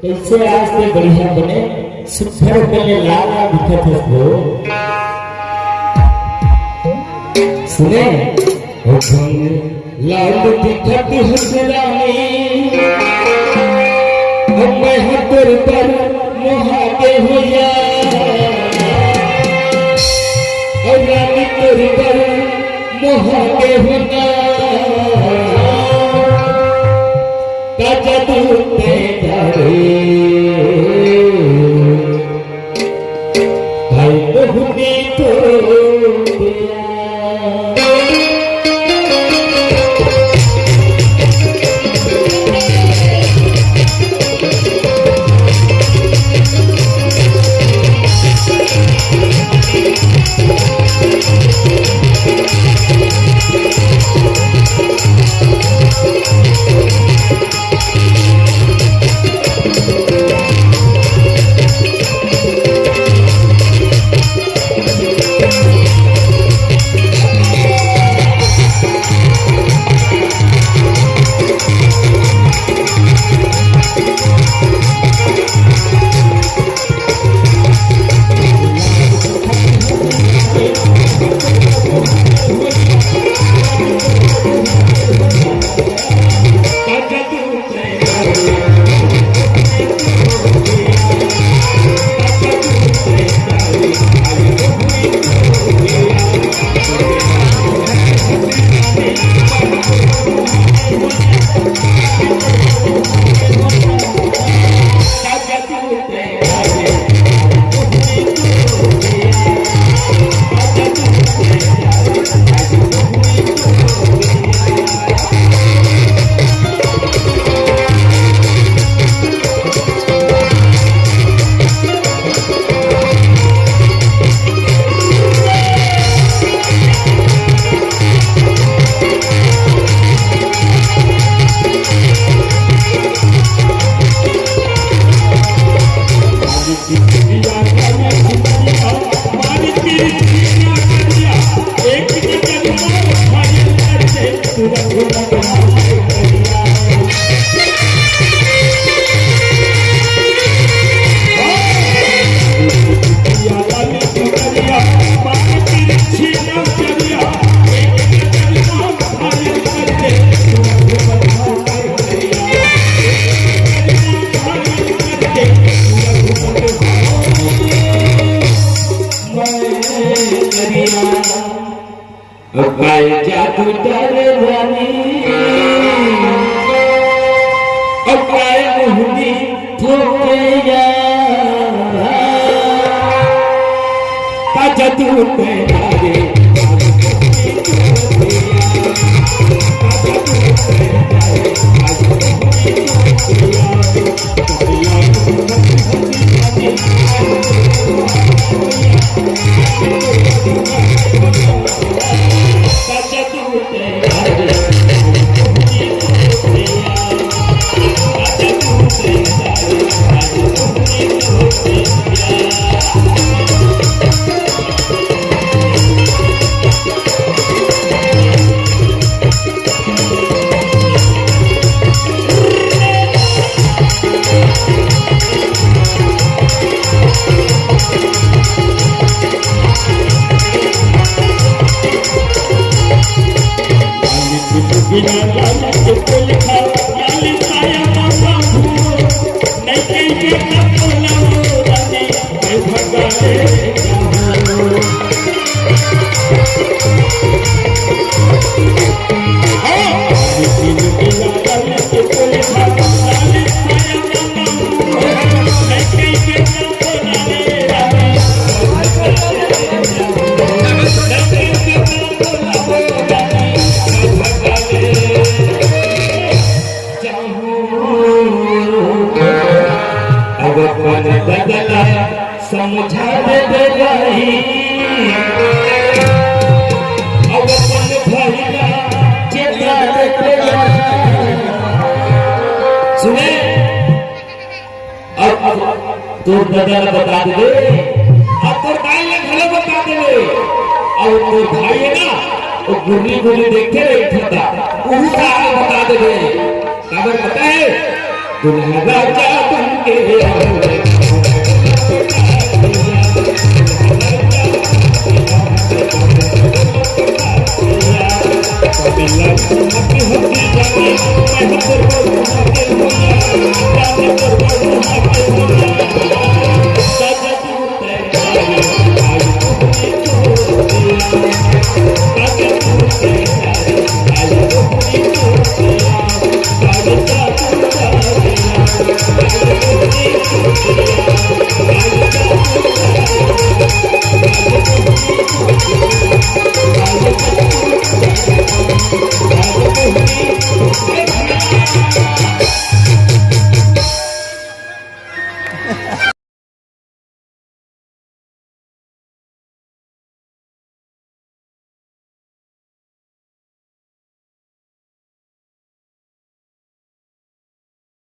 कैसे आज से बढ़िया बने सुधर बने लाल दिखत हो सुने लाल दिखत हुसरानी मैं हतर पर मोहाके होया और रानी तेरे पर मोहाके होना काजा तू तेरा भाई बहुने तो जादू दरवानी मुहनी थोया जादू तेरे जाऊं तोर दादा ने बता दे और तोर भाई ने घरे बता दे और तोर भाई है ना वो गुर्री गुर्री देखते रहे था वो सारा बता दे खबर पता है दुल्हा राजा बन के